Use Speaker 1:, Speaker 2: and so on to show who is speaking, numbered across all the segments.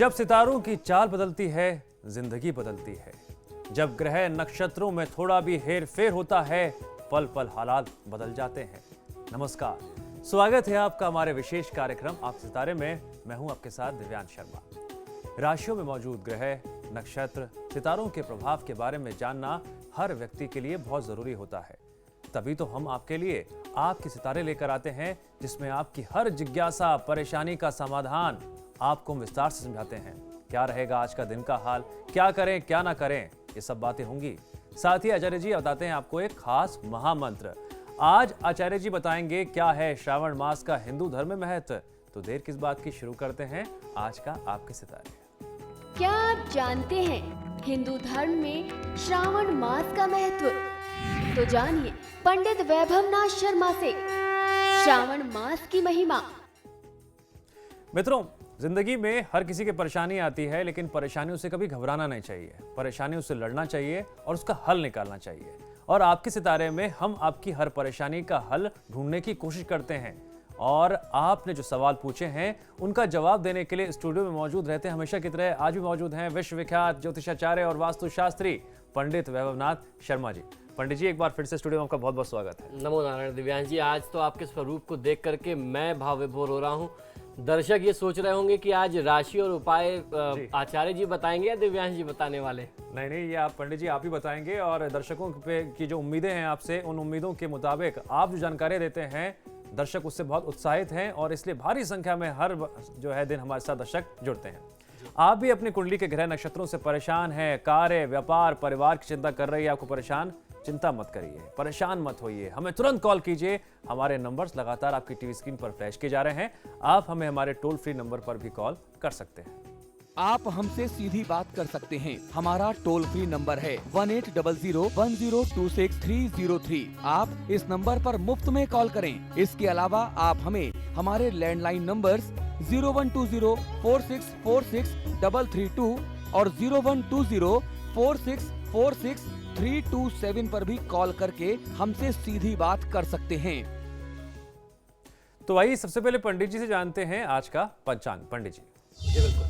Speaker 1: जब सितारों की चाल बदलती है, जिंदगी बदलती है। जब ग्रह नक्षत्रों में थोड़ा भी हेर फेर होता है, पल पल हालात बदल जाते हैं। नमस्कार, स्वागत है आपका हमारे विशेष कार्यक्रम आप सितारे में। मैं हूं आपके साथ दिव्यांश शर्मा। राशियों में मौजूद ग्रह, नक्षत्र, सितारों के प्रभाव के बारे में जानना हर व्यक्ति के लिए बहुत जरूरी होता है। तभी तो हम आपके लिए आपके सितारे लेकर आते हैं, जिसमें आपकी हर जिज्ञासा, परेशानी का समाधान आपको हम विस्तार से समझाते हैं। क्या रहेगा आज का दिन का हाल, क्या करें क्या ना करें, ये सब बातें होंगी। साथ ही आचार्य जी बताते हैं आपको एक खास महामंत्र। आज आचार्य जी बताएंगे क्या है श्रावण मास का हिंदू धर्म में महत्व। तो देर किस बात की, शुरू करते हैं आज का आपके सितारे।
Speaker 2: क्या आप जानते हैं हिंदू धर्म में श्रावण मास का महत्व? तो जानिए पंडित वैभवनाथ शर्मा से श्रावण मास की महिमा।
Speaker 1: मित्रों, जिंदगी में हर किसी की परेशानी आती है, लेकिन परेशानियों से कभी घबराना नहीं चाहिए। परेशानियों से लड़ना चाहिए और उसका हल निकालना चाहिए। और आपके सितारे में हम आपकी हर परेशानी का हल ढूंढने की कोशिश करते हैं। और आपने जो सवाल पूछे हैं उनका जवाब देने के लिए स्टूडियो में मौजूद रहते हैं, हमेशा की तरह आज भी मौजूद हैं विश्वविख्यात ज्योतिषाचार्य और वास्तुशास्त्री पंडित वैभवनाथ शर्मा जी। पंडित जी, एक बार फिर से स्टूडियो में आपका बहुत बहुत स्वागत है।
Speaker 3: नमो नारायण दिव्यांश जी। आज तो आपके स्वरूप को देख करके मैं भाव विभोर हो रहा हूँ। दर्शक ये सोच रहे होंगे कि आज राशि और उपाय आचार्य जी बताएंगे या दिव्यांश जी बताने वाले?
Speaker 1: नहीं, ये आप पंडित जी आप ही बताएंगे। और दर्शकों पे की जो उम्मीदें हैं आपसे, उन उम्मीदों के मुताबिक आप जो जानकारी देते हैं, दर्शक उससे बहुत उत्साहित हैं और इसलिए भारी संख्या में हर जो है दिन हमारे साथ दर्शक जुड़ते हैं। आप भी अपनी कुंडली के ग्रह नक्षत्रों से परेशान हैं, कार्य, व्यापार, परिवार की चिंता कर रही है आपको परेशान, चिंता मत करिए, परेशान मत होइए, हमें तुरंत कॉल कीजिए। हमारे नंबर्स लगातार आपकी टीवी स्क्रीन पर फ्लैश किए जा रहे हैं। आप हमें हमारे टोल फ्री नंबर पर भी कॉल कर सकते हैं।
Speaker 4: आप हमसे सीधी बात कर सकते हैं। हमारा टोल फ्री नंबर है 1800102630 आप इस नंबर पर मुफ्त में कॉल करें। इसके अलावा आप हमें हमारे लैंडलाइन नंबर्स 0120464632 और 0120464632 पर भी कॉल करके हमसे सीधी बात कर सकते हैं।
Speaker 1: तो आइए सबसे पहले पंडित जी से जानते हैं आज का पंचांग। पंडित जी।
Speaker 3: जी बिल्कुल।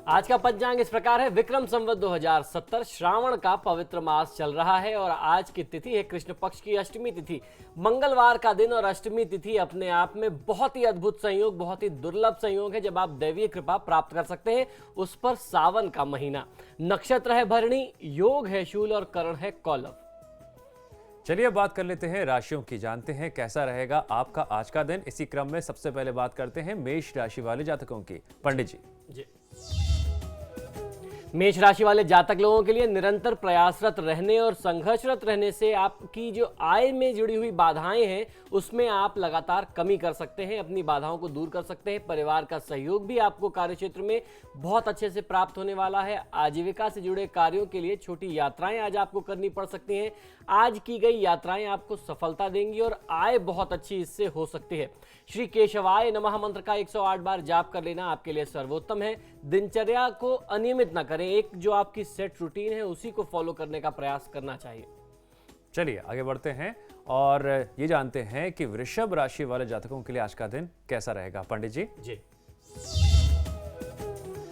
Speaker 3: आज का पंचांग इस प्रकार है। विक्रम संवत 2070 श्रावण का पवित्र मास चल रहा है और आज की तिथि है कृष्ण पक्ष की अष्टमी तिथि, मंगलवार का दिन। और अष्टमी तिथि अपने आप में बहुत ही अद्भुत संयोग, बहुत ही दुर्लभ संयोग है जब आप दैवीय कृपा प्राप्त कर सकते हैं। उस पर सावन का महीना। नक्षत्र है भरणी, योग है शूल और करण है कौलव।
Speaker 1: चलिए अब बात कर लेते हैं राशियों की, जानते हैं कैसा रहेगा आपका आज का दिन। इसी क्रम में सबसे पहले बात करते हैं मेष राशि वाले जातकों की। पंडित जी।
Speaker 3: मेष राशि वाले जातक लोगों के लिए निरंतर प्रयासरत रहने और संघर्षरत रहने से आपकी जो आय में जुड़ी हुई बाधाएं हैं उसमें आप लगातार कमी कर सकते हैं, अपनी बाधाओं को दूर कर सकते हैं। परिवार का सहयोग भी आपको कार्यक्षेत्र में बहुत अच्छे से प्राप्त होने वाला है। आजीविका से जुड़े कार्यों के लिए छोटी यात्राएं आज आपको करनी पड़ सकती हैं। आज की गई यात्राएं आपको सफलता देंगी और आय बहुत अच्छी इससे हो सकती है। श्री केशवाय नमः मंत्र का 108 बार जाप कर लेना आपके लिए सर्वोत्तम है। दिनचर्या को अनियमित न करें, एक जो आपकी सेट रूटीन है उसी को फॉलो करने का प्रयास करना चाहिए।
Speaker 1: चलिए आगे बढ़ते हैं और ये जानते हैं कि वृषभ राशि वाले जातकों के लिए आज का दिन कैसा रहेगा। पंडित जी।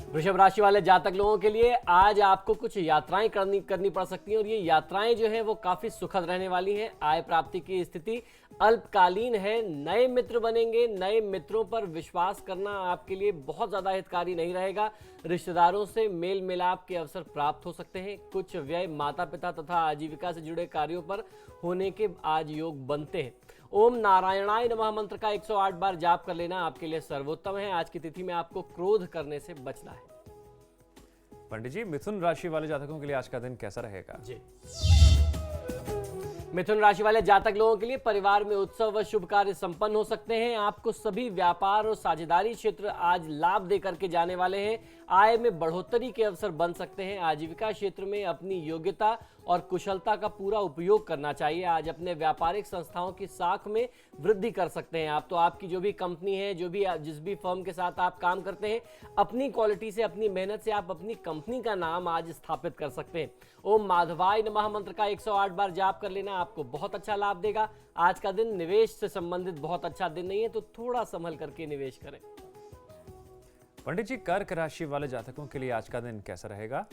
Speaker 3: वृषभ राशि वाले जातक लोगों के लिए आज आपको कुछ यात्राएं करनी पड़ सकती हैं और ये यात्राएं जो है वो काफी सुखद रहने वाली हैं। आय प्राप्ति की स्थिति अल्पकालीन है। नए मित्र बनेंगे, नए मित्रों पर विश्वास करना आपके लिए बहुत ज्यादा हितकारी नहीं रहेगा। रिश्तेदारों से मेल मिलाप के अवसर प्राप्त हो सकते हैं। कुछ व्यय माता पिता तथा आजीविका से जुड़े कार्यों पर होने के आज योग बनते हैं। ओम नारायणाय नमः मंत्र का 108 बार जाप कर लेना आपके लिए सर्वोत्तम है। आज की तिथि में आपको क्रोध करने से बचना है।
Speaker 1: पंडित जी, मिथुन राशि वाले जातकों के लिए आज का दिन कैसा रहेगा?
Speaker 3: जी, मिथुन राशि वाले जातक लोगों के लिए परिवार में उत्सव व शुभ कार्य संपन्न हो सकते हैं। आपको सभी व्यापार और साझेदारी क्षेत्र आज लाभ देकर के जाने वाले हैं। आय में बढ़ोतरी के अवसर बन सकते हैं। आजीविका क्षेत्र में अपनी योग्यता और कुशलता का पूरा उपयोग करना चाहिए। आज अपने व्यापारिक संस्थाओं की साख में वृद्धि कर सकते हैं आप। तो आपकी जो भी कंपनी है, जिस भी फर्म के साथ आप काम करते हैं, अपनी क्वालिटी से, अपनी मेहनत से आप अपनी कंपनी का नाम आज स्थापित कर सकते हैं। ओम माधवाय नमः मंत्र का 108 बार जाप कर लेना आपको बहुत अच्छा लाभ देगा। आज का दिन निवेश से संबंधित बहुत अच्छा दिन नहीं है, तो थोड़ा संभल करके निवेश करें।
Speaker 1: पंडित जी, कर्क राशि वाले जातकों के लिए आज का दिन कैसा रहेगा?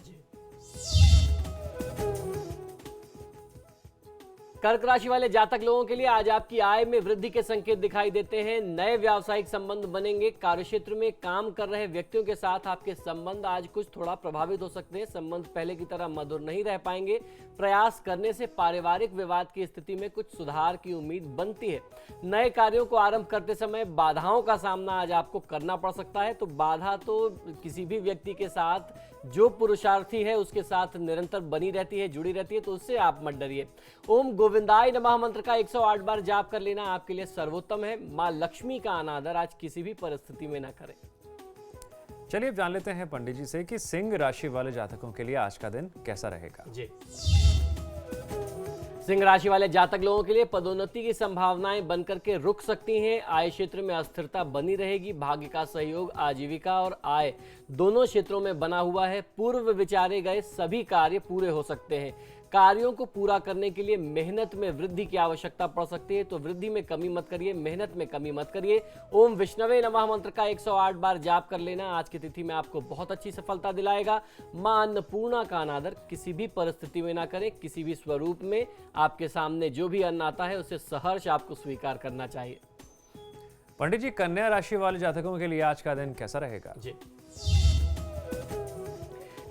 Speaker 3: कर्क राशि वाले जातक लोगों के लिए आज आपकी आय में वृद्धि के संकेत दिखाई देते हैं। नए व्यावसायिक संबंध बनेंगे। कार्यक्षेत्र में काम कर रहे व्यक्तियों के साथ आपके संबंध आज कुछ थोड़ा प्रभावित हो सकते हैं। संबंध पहले की तरह मधुर नहीं रह पाएंगे। प्रयास करने से पारिवारिक विवाद की स्थिति में कुछ सुधार की उम्मीद बनती है। नए कार्यों को आरंभ करते समय बाधाओं का सामना आज आपको करना पड़ सकता है। तो बाधा तो किसी भी व्यक्ति के साथ, जो पुरुषार्थी है उसके साथ निरंतर बनी रहती है, जुड़ी रहती है, तो उससे आप मत डरिए। ओम गोविंदाय नमः मंत्र का 108 बार जाप कर लेना आपके लिए सर्वोत्तम है। मां लक्ष्मी का अनादर आज किसी भी परिस्थिति में ना करें।
Speaker 1: चलिए अब जान लेते हैं पंडित जी से कि सिंह राशि वाले जातकों के लिए आज का दिन कैसा रहेगा।
Speaker 3: जी, सिंह राशि वाले जातक लोगों के लिए पदोन्नति की संभावनाएं बनकर के रुक सकती हैं। आय क्षेत्र में अस्थिरता बनी रहेगी। भाग्य का सहयोग आजीविका और आय दोनों क्षेत्रों में बना हुआ है। पूर्व विचारे गए सभी कार्य पूरे हो सकते हैं। कार्यों को पूरा करने के लिए मेहनत में वृद्धि की आवश्यकता पड़ सकती है, तो वृद्धि में कमी मत करिए, मेहनत में कमी मत करिए। ओम विष्णवे नमः मंत्र का 108 बार जाप कर लेना आज की तिथि में आपको बहुत अच्छी सफलता दिलाएगा। मां अन्नपूर्णा का अनादर किसी भी परिस्थिति में ना करें। किसी भी स्वरूप में आपके सामने जो भी अन्न आता है उसे सहर्ष आपको स्वीकार करना चाहिए।
Speaker 1: पंडित जी, कन्या राशि वाले जातकों के लिए आज का दिन कैसा रहेगा?
Speaker 3: जी,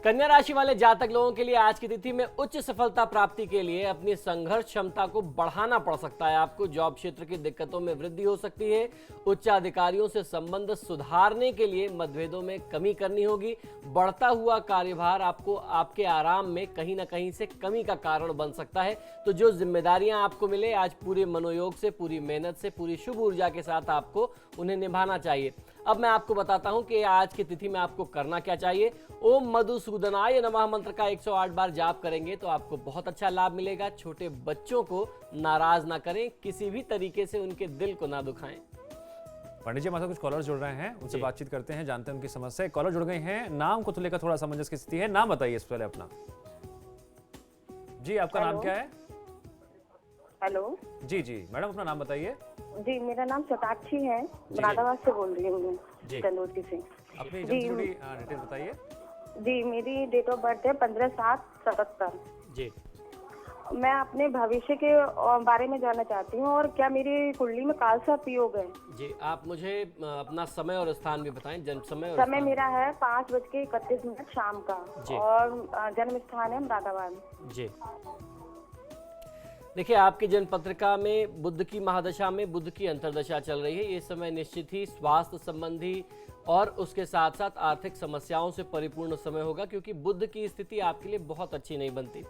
Speaker 3: कन्या राशि वाले जातक लोगों के लिए आज की तिथि में उच्च सफलता प्राप्ति के लिए अपनी संघर्ष क्षमता को बढ़ाना पड़ सकता है। आपको जॉब क्षेत्र की दिक्कतों में वृद्धि हो सकती है। उच्च अधिकारियों से संबंध सुधारने के लिए मतभेदों में कमी करनी होगी। बढ़ता हुआ कार्यभार आपको आपके आराम में कहीं ना कहीं से कमी का कारण बन सकता है। तो जो जिम्मेदारियां आपको मिले आज पूरे मनोयोग से, पूरी मेहनत से, पूरी शुभ ऊर्जा के साथ आपको उन्हें निभाना चाहिए। अब मैं आपको बताता हूं कि आज की तिथि में आपको करना क्या चाहिए। ओम मधुसूदनाय नमः मंत्र का 108 बार जाप करेंगे तो आपको बहुत अच्छा लाभ मिलेगा। छोटे बच्चों को नाराज ना करें, किसी भी तरीके से उनके दिल को ना दुखाएं।
Speaker 1: पंडित जी, हमारे साथ कुछ कॉलर जुड़ रहे हैं, उनसे
Speaker 3: जी।
Speaker 1: बातचीत करते हैं, जानते हैं उनकी समस्या। कॉलर जुड़ गए हैं, नाम को तो लेकर थोड़ा असमंजस की स्थिति है। नाम बताइए इससे पहले अपना। जी, आपका नाम क्या है?
Speaker 5: हेलो
Speaker 1: जी जी मैडम, अपना नाम बताइए।
Speaker 5: जी, मेरा नाम शताक्षी है, मुरादाबाद से बोल रही हूँ
Speaker 3: जी।
Speaker 5: मैं, तंदूरी से।
Speaker 1: अपनी
Speaker 5: जी।
Speaker 1: जन्म जुड़ी डिटेल बताइए।
Speaker 5: जी, मेरी डेट ऑफ बर्थ है 15/7/77।
Speaker 3: जी,
Speaker 5: मैं अपने भविष्य के बारे में जानना चाहती हूँ, और क्या मेरी कुंडली में काल सर्प योग है?
Speaker 3: जी, आप मुझे अपना समय और स्थान भी बताएं, जन्म समय और
Speaker 5: समय
Speaker 3: स्थान।
Speaker 5: मेरा है 5:31 शाम का,
Speaker 3: जी।
Speaker 5: और जन्म स्थान है मुरादाबाद।
Speaker 3: जी, देखिए आपकी जन्म पत्रिका में बुध की महादशा में बुध की अंतर्दशा चल रही है। ये समय निश्चित ही स्वास्थ्य संबंधी और उसके साथ साथ आर्थिक समस्याओं से परिपूर्ण समय होगा, क्योंकि बुध की स्थिति आपके लिए बहुत अच्छी नहीं बनती।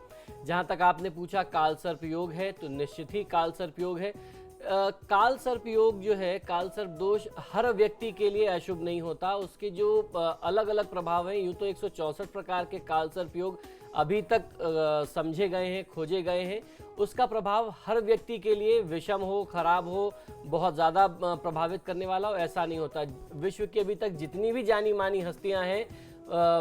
Speaker 3: जहां तक आपने पूछा काल सर्प योग है, तो निश्चित ही काल सर्प योग है। काल सर्प योग जो है, काल सर्प दोष हर व्यक्ति के लिए अशुभ नहीं होता। उसके जो अलग अलग प्रभाव हैं, यूं तो 164 प्रकार के काल सर्प योग अभी तक समझे गए हैं, खोजे गए हैं। उसका प्रभाव हर व्यक्ति के लिए विषम हो, खराब हो, बहुत ज़्यादा प्रभावित करने वाला हो, ऐसा नहीं होता। विश्व की अभी तक जितनी भी जानी मानी हस्तियां हैं,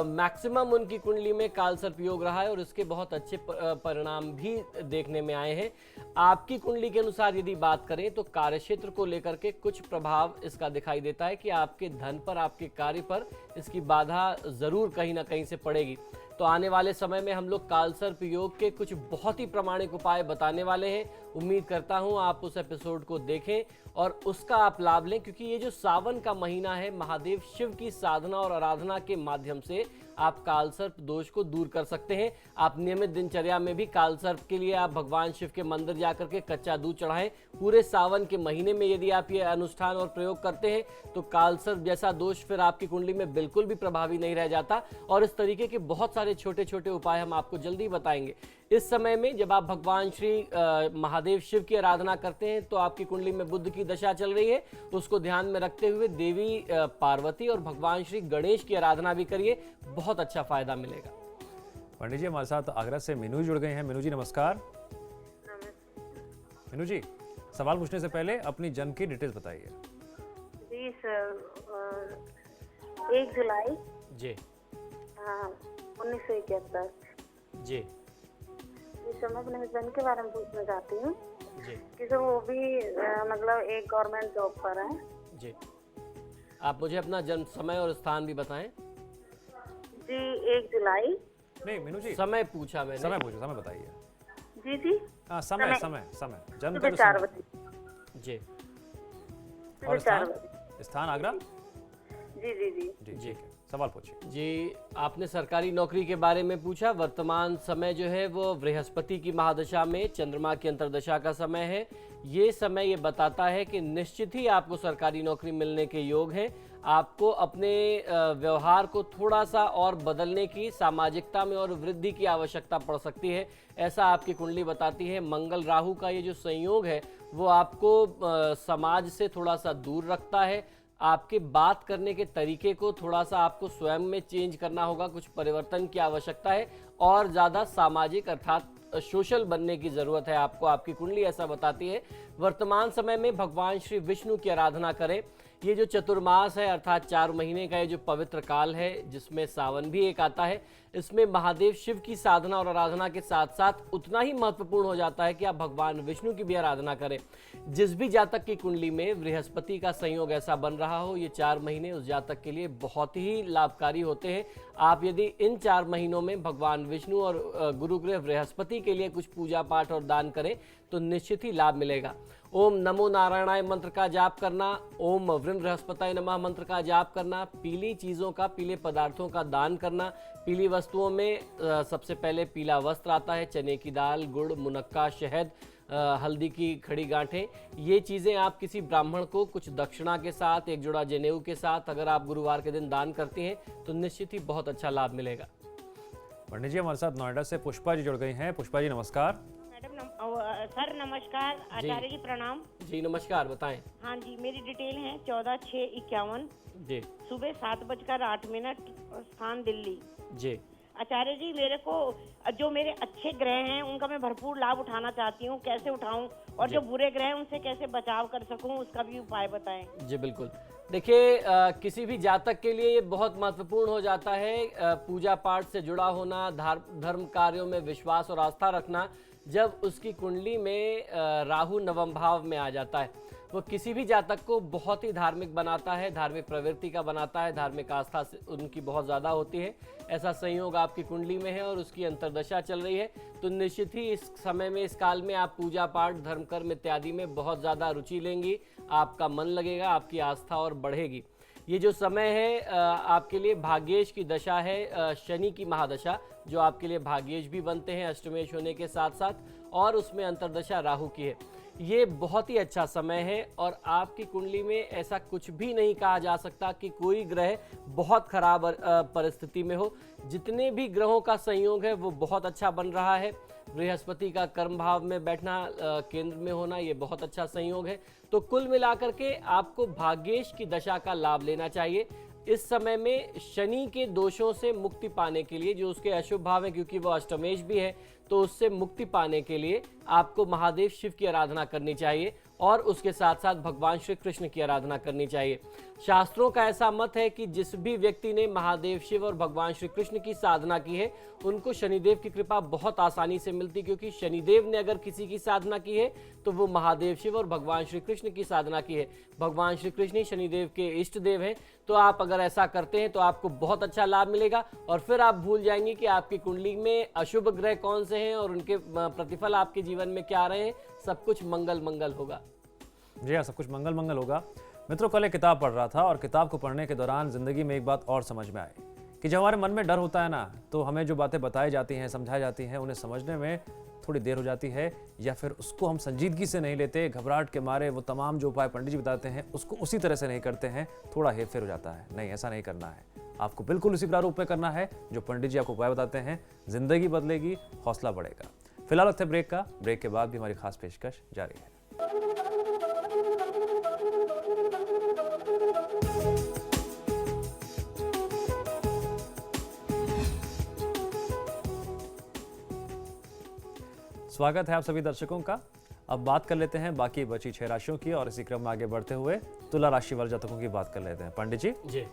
Speaker 3: मैक्सिमम उनकी कुंडली में काल सर्प योग रहा है और इसके बहुत अच्छे परिणाम भी देखने में आए हैं। आपकी कुंडली के अनुसार यदि बात करें तो कार्यक्षेत्र को लेकर के कुछ प्रभाव इसका दिखाई देता है कि आपके धन पर, आपके कार्य पर इसकी बाधा जरूर कहीं ना कहीं से पड़ेगी। तो आने वाले समय में हम लोग काल सर्प योग के कुछ बहुत ही प्रामाणिक उपाय बताने वाले हैं। उम्मीद करता हूं आप उस एपिसोड को देखें और उसका आप लाभ लें, क्योंकि ये जो सावन का महीना है, महादेव शिव की साधना और आराधना के माध्यम से आप काल सर्प दोष को दूर कर सकते हैं। आप नियमित दिनचर्या में भी काल सर्प के लिए आप भगवान शिव के मंदिर जाकर के कच्चा दूध चढ़ाएं। पूरे सावन के महीने में यदि आप ये अनुष्ठान और प्रयोग करते हैं तो काल सर्प जैसा दोष फिर आपकी कुंडली में बिल्कुल भी प्रभावी नहीं रह जाता। और इस तरीके के बहुत सारे छोटे छोटे उपाय हम आपको जल्दी बताएंगे। इस समय में जब आप भगवान श्री महादेव शिव की आराधना करते हैं तो आपकी कुंडली में बुध की दशा चल रही है, उसको ध्यान में रखते हुए देवी पार्वती और भगवान श्री गणेश की आराधना भी करिए, बहुत अच्छा फायदा मिलेगा।
Speaker 1: पंडित जी, हमारे साथ आगरा से मीनू जुड़ गए हैं। मीनू जी नमस्कार। मीनू जी, सवाल पूछने से पहले अपनी जन्म की डिटेल्स बताइए।
Speaker 5: जी सर, 1 जुलाई
Speaker 3: जी
Speaker 5: 1971।
Speaker 3: जी
Speaker 5: इस समय अपने हस्बैंड के बारे में पूछना चाहती हूँ
Speaker 3: जी
Speaker 5: कि सर वो भी मतलब एक गवर्नमेंट जॉब पर है।
Speaker 3: जी आप मुझे अपना जन्म समय और स्थान भी बताएं।
Speaker 5: जी 1 जुलाई।
Speaker 1: नहीं मीनू जी,
Speaker 3: समय पूछा मैंने।
Speaker 1: समय पूछो, समय बताइए।
Speaker 5: जी जी
Speaker 1: हाँ समय समय समय जन्म
Speaker 5: सुबह
Speaker 1: का
Speaker 5: 4
Speaker 1: जो
Speaker 5: बजे।
Speaker 3: जी
Speaker 1: समय
Speaker 5: सुबह
Speaker 1: और
Speaker 5: 4
Speaker 1: स्थान,
Speaker 5: बजे।
Speaker 1: स्थान आगरा।
Speaker 5: जी जी जी।
Speaker 1: जी ठीक है, सवाल पूछिए।
Speaker 3: जी, आपने सरकारी नौकरी के बारे में पूछा। वर्तमान समय जो है वो बृहस्पति की महादशा में चंद्रमा की अंतर्दशा का समय है। ये समय ये बताता है कि निश्चित ही आपको सरकारी नौकरी मिलने के योग हैं। आपको अपने व्यवहार को थोड़ा सा और बदलने की, सामाजिकता में और वृद्धि की आवश्यकता पड़ सकती है, ऐसा आपकी कुंडली बताती है। मंगल राहु का ये जो संयोग है वो आपको समाज से थोड़ा सा दूर रखता है। आपके बात करने के तरीके को थोड़ा सा आपको स्वयं में चेंज करना होगा, कुछ परिवर्तन की आवश्यकता है और ज़्यादा सामाजिक अर्थात सोशल बनने की ज़रूरत है आपको। आपकी कुंडली ऐसा बताती है। वर्तमान समय में भगवान श्री विष्णु की आराधना करें। ये जो चतुर्मास है अर्थात 4 महीने का ये जो पवित्र काल है, जिसमें सावन भी एक आता है, इसमें महादेव शिव की साधना और आराधना के साथ साथ उतना ही महत्वपूर्ण हो जाता है कि आप भगवान विष्णु की भी आराधना करें। जिस भी जातक की कुंडली में बृहस्पति का संयोग ऐसा बन रहा हो, ये 4 महीने उस जातक के लिए बहुत ही लाभकारी होते हैं। आप यदि इन 4 महीनों में भगवान विष्णु और गुरुग्रह बृहस्पति के लिए कुछ पूजा पाठ और दान करें तो निश्चित ही लाभ मिलेगा। ओम नमो नारायणाय मंत्र का जाप करना, ओम वृम बृहस्पताय नमः मंत्र का जाप करना, पीली चीज़ों का, पीले पदार्थों का दान करना। पीली वस्तुओं में सबसे पहले पीला वस्त्र आता है, चने की दाल, गुड़, मुनक्का, शहद, हल्दी की खड़ी गांठें। ये चीज़ें आप किसी ब्राह्मण को कुछ दक्षिणा के साथ, एक जोड़ा जनेऊ के साथ अगर आप गुरुवार के दिन दान करती हैं तो निश्चित ही बहुत अच्छा लाभ मिलेगा।
Speaker 1: पंडित जी हमारे साथ नोएडा से पुष्पा जी जुड़ गई हैं। पुष्पा जी नमस्कार।
Speaker 6: मैडम सर नमस्कार, आचार्य जी प्रणाम।
Speaker 3: जी नमस्कार, बताएं।
Speaker 6: हाँ जी, मेरी डिटेल है 14/6/51,
Speaker 3: जी
Speaker 6: सुबह 7:08, स्थान दिल्ली।
Speaker 3: जी
Speaker 6: आचार्य जी, मेरे को जो मेरे अच्छे ग्रह हैं उनका मैं भरपूर लाभ उठाना चाहती हूँ, कैसे उठाऊं? और जो बुरे ग्रह हैं उनसे कैसे बचाव कर सकूं, उसका भी उपाय बताएं।
Speaker 3: जी बिल्कुल। देखिए, किसी भी जातक के लिए ये बहुत महत्वपूर्ण हो जाता है पूजा पाठ से जुड़ा होना, धर्म कार्यों में विश्वास और आस्था रखना। जब उसकी कुंडली में राहु नवम भाव में आ जाता है, वो किसी भी जातक को बहुत ही धार्मिक बनाता है, धार्मिक प्रवृत्ति का बनाता है, धार्मिक आस्था से उनकी बहुत ज़्यादा होती है। ऐसा संयोग आपकी कुंडली में है और उसकी अंतर्दशा चल रही है, तो निश्चित ही इस समय में, इस काल में आप पूजा पाठ, धर्म कर्म इत्यादि में बहुत ज़्यादा रुचि लेंगी, आपका मन लगेगा, आपकी आस्था और बढ़ेगी। ये जो समय है आपके लिए भाग्येश की दशा है, शनि की महादशा, जो आपके लिए भाग्येश भी बनते हैं अष्टमेश होने के साथ साथ, और उसमें अंतर्दशा राहु की है। ये बहुत ही अच्छा समय है और आपकी कुंडली में ऐसा कुछ भी नहीं कहा जा सकता कि कोई ग्रह बहुत खराब परिस्थिति में हो। जितने भी ग्रहों का संयोग है वो बहुत अच्छा बन रहा है। बृहस्पति का कर्म भाव में बैठना, केंद्र में होना, ये बहुत अच्छा संयोग है। तो कुल मिलाकर के आपको भाग्येश की दशा का लाभ लेना चाहिए। इस समय में शनि के दोषों से मुक्ति पाने के लिए, जो उसके अशुभ भाव है क्योंकि वो अष्टमेश भी है, तो उससे मुक्ति पाने के लिए आपको महादेव शिव की आराधना करनी चाहिए और उसके साथ साथ भगवान श्री कृष्ण की आराधना करनी चाहिए। शास्त्रों का ऐसा मत है कि जिस भी व्यक्ति ने महादेव शिव और भगवान श्री कृष्ण की साधना की है उनको शनिदेव की कृपा बहुत आसानी से मिलती, क्योंकि शनिदेव ने अगर किसी की साधना की है तो वो महादेव शिव और भगवान श्री कृष्ण की साधना की है। भगवान श्री कृष्ण ही शनिदेव के इष्ट देव हैं। तो आप अगर ऐसा करते हैं तो आपको बहुत अच्छा लाभ मिलेगा और फिर आप भूल जाएंगे कि आपकी कुंडली में अशुभ ग्रह कौन से हैं और उनके प्रतिफल आपके जीवन में क्या रहे हैं। सब कुछ मंगल मंगल होगा।
Speaker 1: जी हाँ, सब कुछ मंगल मंगल होगा। मित्रों, कल एक किताब पढ़ रहा था और किताब को पढ़ने के दौरान ज़िंदगी में एक बात और समझ में आई कि जब हमारे मन में डर होता है ना, तो हमें जो बातें बताई जाती हैं, समझाई जाती हैं, उन्हें समझने में थोड़ी देर हो जाती है, या फिर उसको हम संजीदगी से नहीं लेते, घबराहट के मारे वो तमाम जो उपाय पंडित जी बताते हैं उसको उसी तरह से नहीं करते हैं, थोड़ा हेर फेर हो जाता है। नहीं, ऐसा नहीं करना है। आपको बिल्कुल उसी प्रारूप में करना है जो पंडित जी आपको उपाय बताते हैं। जिंदगी बदलेगी, हौसला बढ़ेगा। फिलहाल वक्त है ब्रेक का। ब्रेक के बाद भी हमारी खास पेशकश जारी है। स्वागत है आप सभी दर्शकों का। अब बात कर लेते हैं बाकी बची 6 राशियों की और इसी क्रम में आगे बढ़ते हुए तुला राशि वाले जातकों की बात कर लेते हैं। पंडित जी।
Speaker 3: जी,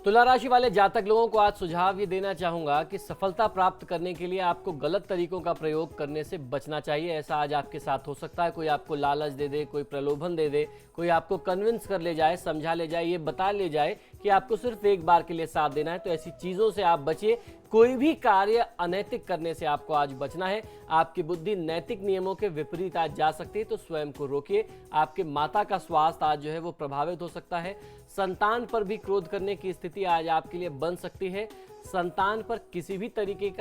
Speaker 3: तुला राशि वाले जातक लोगों को आज सुझाव ये देना चाहूंगा कि सफलता प्राप्त करने के लिए आपको गलत तरीकों का प्रयोग करने से बचना चाहिए। ऐसा आज आपके साथ हो सकता है, कोई आपको लालच दे दे, कोई प्रलोभन दे दे, कोई आपको कन्विंस कर ले जाए, समझा ले जाए, ये बता ले जाए कि आपको सिर्फ एक बार के लिए साथ देना है। तो ऐसी चीजों से आप बचिए। कोई भी कार्य अनैतिक करने से आपको आज बचना है। आपकी बुद्धि नैतिक नियमों के विपरीत आज जा सकती है, तो स्वयं को रोकिए। आपके माता का स्वास्थ्य आज जो है वो प्रभावित हो सकता है। संतान पर भी क्रोध करने की स्थिति आज आपके लिए बन सकती है। संतान पर किसी भी तरीके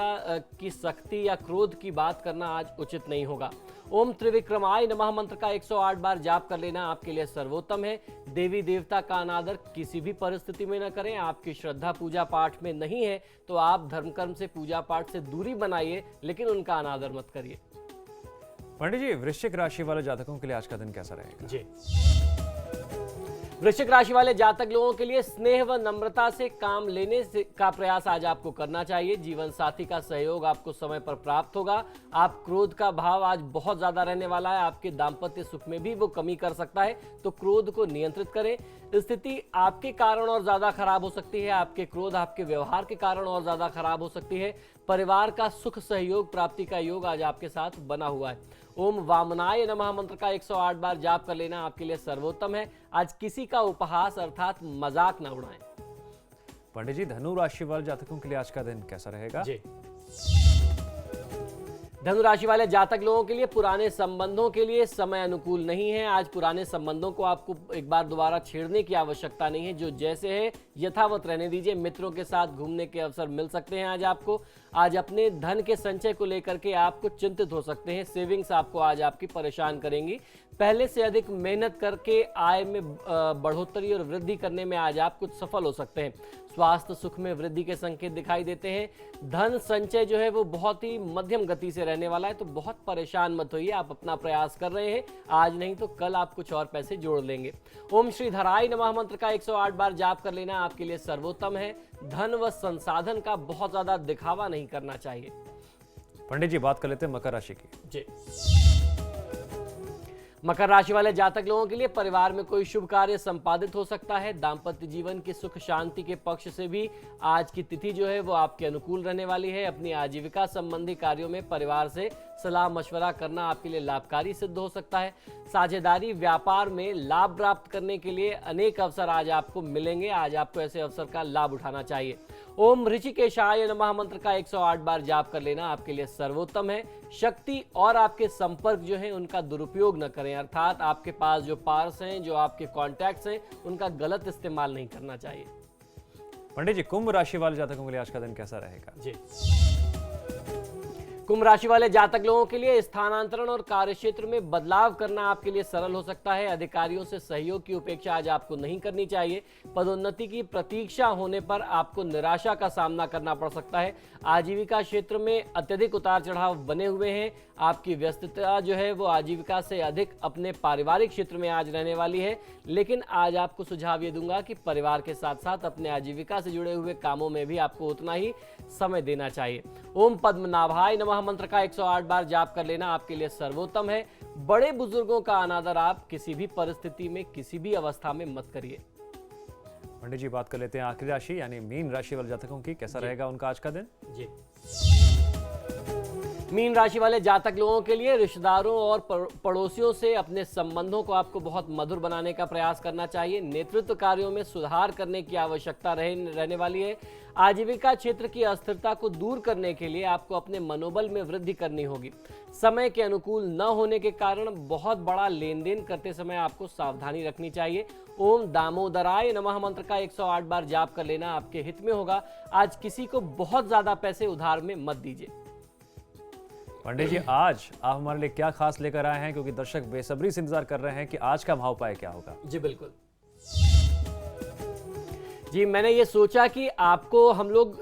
Speaker 3: की सख्ती या क्रोध की बात करना आज उचित नहीं होगा। ओम त्रिविक्रमाय नमः मंत्र का 108 बार जाप कर लेना आपके लिए सर्वोत्तम है। देवी देवता का अनादर किसी भी परिस्थिति में न करें। आपकी श्रद्धा पूजा पाठ में नहीं है तो आप धर्म कर्म से, पूजा पाठ से दूरी बनाइए, लेकिन उनका अनादर मत करिए।
Speaker 1: पंडित जी, वृश्चिक राशि वाले जातकों के लिए आज का दिन कैसा रहेगा?
Speaker 3: जी, वृश्चिक राशि वाले जातक लोगों के लिए स्नेह व नम्रता से काम लेने का प्रयास आज आपको करना चाहिए। जीवन साथी का सहयोग आपको समय पर प्राप्त होगा। आप क्रोध का भाव आज बहुत ज्यादा रहने वाला है। आपके दाम्पत्य सुख में भी वो कमी कर सकता है, तो क्रोध को नियंत्रित करें। स्थिति आपके कारण और ज्यादा खराब हो सकती है। आपके क्रोध आपके व्यवहार के कारण और ज्यादा खराब हो सकती है। परिवार का सुख सहयोग प्राप्ति का योग आज आपके साथ बना हुआ है। ओम वामनाय नमः मंत्र का 108 बार जाप कर लेना आपके लिए सर्वोत्तम है। आज किसी का उपहास अर्थात मजाक ना उड़ाएं।
Speaker 1: पंडित जी, धनु राशि वाले जातकों के लिए आज का दिन कैसा रहेगा?
Speaker 3: जी, धनु राशि वाले जातक लोगों के लिए पुराने संबंधों के लिए समय अनुकूल नहीं है। आज पुराने संबंधों को आपको एक बार दोबारा छेड़ने की आवश्यकता नहीं है। जो जैसे है यथावत रहने दीजिए। मित्रों के साथ घूमने के अवसर मिल सकते हैं आज आपको। आज अपने धन के संचय को लेकर के आपको चिंतित हो सकते हैं। सेविंग्स आपको आज आपकी परेशान करेंगी। पहले से अधिक मेहनत करके आय में बढ़ोतरी और वृद्धि करने में आज आप कुछ सफल हो सकते हैं। स्वास्थ्य सुख में वृद्धि के संकेत दिखाई देते हैं। धन संचय जो है वो बहुत ही मध्यम गति से रहने वाला है, तो बहुत परेशान मत होइए। आप अपना प्रयास कर रहे हैं, आज नहीं तो कल आप कुछ और पैसे जोड़ लेंगे। ओम श्री धराय नमः मंत्र का 108 बार जाप कर लेना आपके लिए सर्वोत्तम है। धन व संसाधन का बहुत ज्यादा दिखावा नहीं करना चाहिए।
Speaker 1: पंडित जी, बात कर लेते हैं मकर राशि की।
Speaker 3: जी, मकर राशि वाले जातक लोगों के लिए परिवार में कोई शुभ कार्य संपादित हो सकता है। दाम्पत्य जीवन की सुख शांति के पक्ष से भी आज की तिथि जो है वो आपके अनुकूल रहने वाली है। अपनी आजीविका संबंधी कार्यों में परिवार से सलाह मशवरा करना आपके लिए लाभकारी सिद्ध हो सकता है। साझेदारी व्यापार में लाभ प्राप्त करने के लिए अनेक अवसर आज आपको मिलेंगे। आज आपको ऐसे अवसर का लाभ उठाना चाहिए। ओम ऋषिकेशाय नमः मंत्र का 108 बार जाप कर लेना आपके लिए सर्वोत्तम है। शक्ति और आपके संपर्क जो है उनका दुरुपयोग न करें, अर्थात आपके पास जो पार्स हैं, जो आपके कॉन्टैक्ट्स हैं, उनका गलत इस्तेमाल नहीं करना चाहिए।
Speaker 1: पंडित जी, कुंभ राशि वाले जातकों के लिए आज का दिन कैसा रहेगा?
Speaker 3: जी, कुंभ राशि वाले जातक लोगों के लिए स्थानांतरण और कार्यक्षेत्र में बदलाव करना आपके लिए सरल हो सकता है। अधिकारियों से सहयोग की उपेक्षा आज आपको नहीं करनी चाहिए। पदोन्नति की प्रतीक्षा होने पर आपको निराशा का सामना करना पड़ सकता है। आजीविका क्षेत्र में अत्यधिक उतार चढ़ाव बने हुए हैं। आपकी व्यस्तता जो है वो आजीविका से अधिक अपने पारिवारिक क्षेत्र में आज रहने वाली है, लेकिन आज आपको सुझाव ये दूंगा कि परिवार के साथ साथ अपने आजीविका से जुड़े हुए कामों में भी आपको उतना ही समय देना चाहिए। ओम पद्मनाभाय नमः मंत्र का 108 बार जाप कर लेना आपके लिए सर्वोत्तम है। बड़े बुजुर्गों का अनादर आप किसी भी परिस्थिति में, किसी भी अवस्था में मत करिए।
Speaker 1: पंडित जी, बात कर लेते हैं आखिरी राशि यानी मीन राशि वाले जातकों की। कैसा रहेगा उनका आज का दिन?
Speaker 3: जी, मीन राशि वाले जातक लोगों के लिए रिश्तेदारों और पड़ोसियों से अपने संबंधों को आपको बहुत मधुर बनाने का प्रयास करना चाहिए। नेतृत्व कार्यों में सुधार करने की आवश्यकता रहने वाली है। आजीविका क्षेत्र की अस्थिरता को दूर करने के लिए आपको अपने मनोबल में वृद्धि करनी होगी। समय के अनुकूल न होने के कारण बहुत बड़ा लेन देन करते समय आपको सावधानी रखनी चाहिए। ओम दामोदराय नमः मंत्र का 108 बार जाप कर लेना आपके हित में होगा। आज किसी को बहुत ज्यादा पैसे उधार में मत दीजिए।
Speaker 1: पंडित जी, आज आप हमारे लिए क्या खास लेकर आए हैं, क्योंकि दर्शक बेसब्री से इंतजार कर रहे हैं कि आज का महाउपाय क्या होगा?
Speaker 3: जी बिल्कुल जी, मैंने ये सोचा कि आपको हम लोग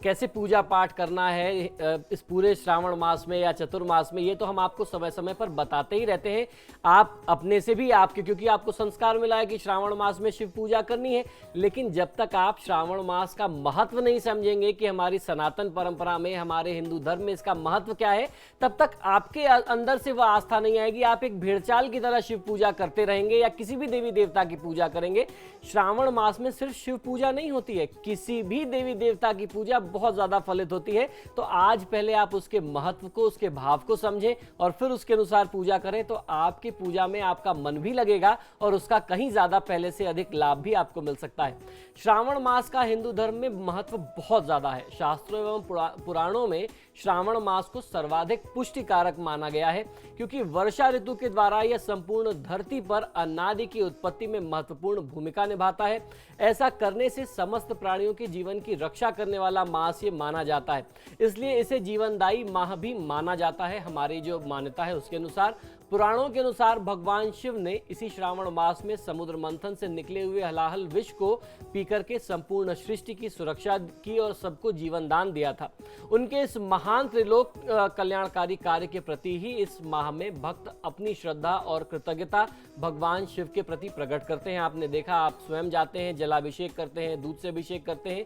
Speaker 3: कैसे पूजा पाठ करना है इस पूरे श्रावण मास में या चतुर्मास में, ये तो हम आपको समय समय पर बताते ही रहते हैं। आप अपने से भी आपके, क्योंकि आपको संस्कार मिला है कि श्रावण मास में शिव पूजा करनी है, लेकिन जब तक आप श्रावण मास का महत्व नहीं समझेंगे कि हमारी सनातन परंपरा में, हमारे हिंदू धर्म में इसका महत्व क्या है, तब तक आपके अंदर से वह आस्था नहीं आएगी। आप एक भेड़चाल की तरह शिव पूजा करते रहेंगे या किसी भी देवी देवता की पूजा करेंगे। श्रावण मास में सिर्फ शिव पूजा पूजा नहीं होती है, किसी भी देवी देवता की पूजा बहुत ज्यादा फलित होती है। तो आज पहले आप उसके महत्व को, उसके भाव को समझें और फिर उसके अनुसार पूजा करें, तो आपकी पूजा में आपका मन भी लगेगा और उसका कहीं ज्यादा पहले से अधिक लाभ भी आपको मिल सकता है। श्रावण मास का हिंदू धर्म में महत्व बहुत ज्यादा है। शास्त्रों एवं पुराणों में श्रावण मास को सर्वाधिक पुष्टिकारक माना गया है, क्योंकि वर्षा ऋतु के द्वारा यह संपूर्ण धरती पर अन्नादि की उत्पत्ति में महत्वपूर्ण भूमिका निभाता है। ऐसा करने से समस्त प्राणियों के जीवन की रक्षा करने वाला मास ये माना जाता है, इसलिए इसे जीवनदायी माह भी माना जाता है। हमारी जो मान्यता है उसके अनुसार, पुराणों के अनुसार भगवान शिव ने इसी श्रावण मास में समुद्र मंथन से निकले हुए हलाहल विष को पीकर के संपूर्ण सृष्टि की सुरक्षा की और सबको जीवन दान दिया था। उनके इस महान त्रिलोक कल्याणकारी कार्य के प्रति ही इस माह में भक्त अपनी श्रद्धा और कृतज्ञता भगवान शिव के प्रति प्रकट करते हैं। आपने देखा, आप स्वयं जाते हैं, जलाभिषेक करते हैं, दूध से अभिषेक करते हैं।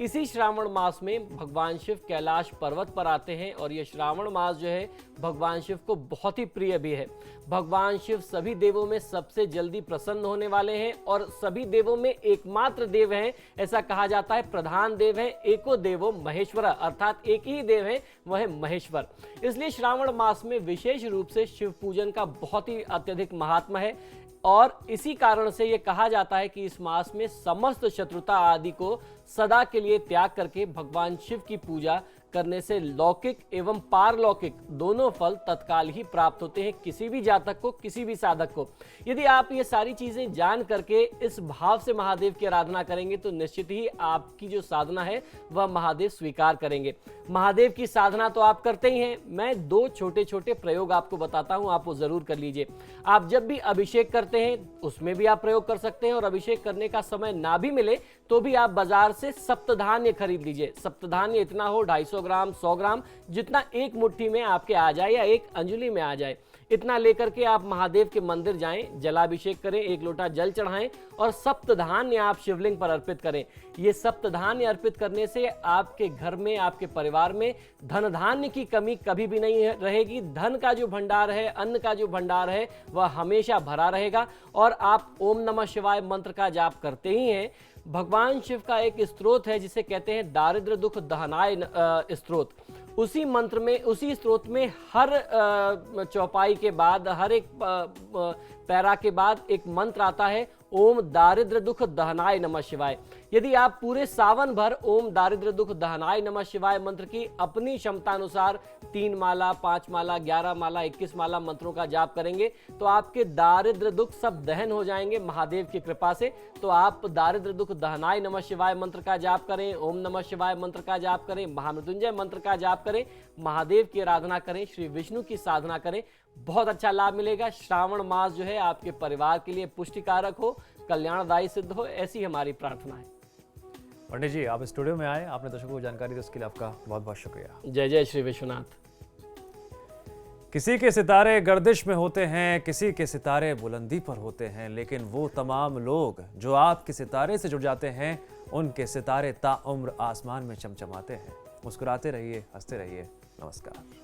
Speaker 3: इसी श्रावण मास में भगवान शिव कैलाश पर्वत पर आते हैं और यह श्रावण मास जो है भगवान शिव को बहुत ही प्रिय भी है। भगवान शिव सभी देवों में सबसे जल्दी प्रसन्न होने वाले हैं और सभी देवों में एकमात्र देव हैं। ऐसा कहा जाता है, प्रधान देव है एको देवो महेश्वर, अर्थात एक ही देव है, वह है महेश्वर। इसलिए श्रावण मास में विशेष रूप से शिव पूजन का बहुत ही अत्यधिक महात्मा है और इसी कारण से यह कहा जाता है कि इस मास में समस्त शत्रुता आदि को सदा के लिए त्याग करके भगवान शिव की पूजा करने से लौकिक एवं पारलौकिक दोनों फल तत्काल ही प्राप्त होते हैं, किसी भी जातक को, किसी भी साधक को। यदि आप ये सारी चीजें जान करके इस भाव से महादेव की आराधना करेंगे तो निश्चित ही आपकी जो साधना है वह महादेव स्वीकार करेंगे। महादेव की साधना तो आप करते ही हैं, मैं दो छोटे छोटे प्रयोग आपको बताता हूं, आप वो जरूर कर लीजिए। आप जब भी अभिषेक करते हैं उसमें भी आप प्रयोग कर सकते हैं और अभिषेक करने का समय ना भी मिले तो भी आप बाजार से सप्तधान्य खरीद लीजिए। सप्तधान्य इतना हो 250 ग्राम, 100 ग्राम, जितना एक मुट्ठी में आपके आ जाए या एक अंजलि में आ जाए, इतना लेकर के आप महादेव के मंदिर जाएं, जलाभिषेक करें, 1 लोटा जल चढ़ाएं और सप्तधान्य आप शिवलिंग पर अर्पित करें। ये सप्तधान्य अर्पित करने से आपके घर में, आपके परिवार में धन धान्य की कमी कभी भी नहीं रहेगी। धन का जो भंडार है, अन्न का जो भंडार है, वह हमेशा भरा रहेगा। और आप ओम नमः शिवाय मंत्र का जाप करते ही हैं। भगवान शिव का एक स्तोत्र है जिसे कहते हैं दारिद्र दुख दहनाय स्तोत्र। उसी मंत्र में, उसी स्तोत्र में हर चौपाई के बाद, हर एक पैरा के बाद एक मंत्र आता है, ओम दारिद्र दुख दहनाय नमः शिवाय। यदि आप पूरे सावन भर ओम दारिद्र दुख दहनाय नमः शिवाय मंत्र की अपनी क्षमता अनुसार 3 माला, 5 माला, 11 माला, 21 माला मंत्रों का जाप करेंगे तो आपके दारिद्र दुख सब दहन हो जाएंगे महादेव की कृपा से। तो आप दारिद्र दुख दहनाय नमः शिवाय मंत्र का जाप करें, ओम नमः शिवाय मंत्र का जाप करें, महामृत्युंजय मंत्र का जाप करें, महादेव की आराधना करें, श्री विष्णु की साधना करें, बहुत अच्छा लाभ मिलेगा। श्रावण मास जो है आपके परिवार के लिए पुष्टिकारक हो, कल्याणदायी सिद्ध हो, ऐसी हमारी प्रार्थना है।
Speaker 1: पंडित जी, आप स्टूडियो में आए, आपने दर्शकों को जानकारी दी, उसके लिए आपका बहुत बहुत शुक्रिया।
Speaker 3: जय जय श्री विश्वनाथ।
Speaker 1: किसी के सितारे गर्दिश में होते हैं, किसी के सितारे बुलंदी पर होते हैं, लेकिन वो तमाम लोग जो आपके सितारे से जुड़ जाते हैं, उनके सितारे ताउम्र आसमान में चमचमाते हैं। मुस्कुराते रहिए, हंसते रहिए। नमस्कार।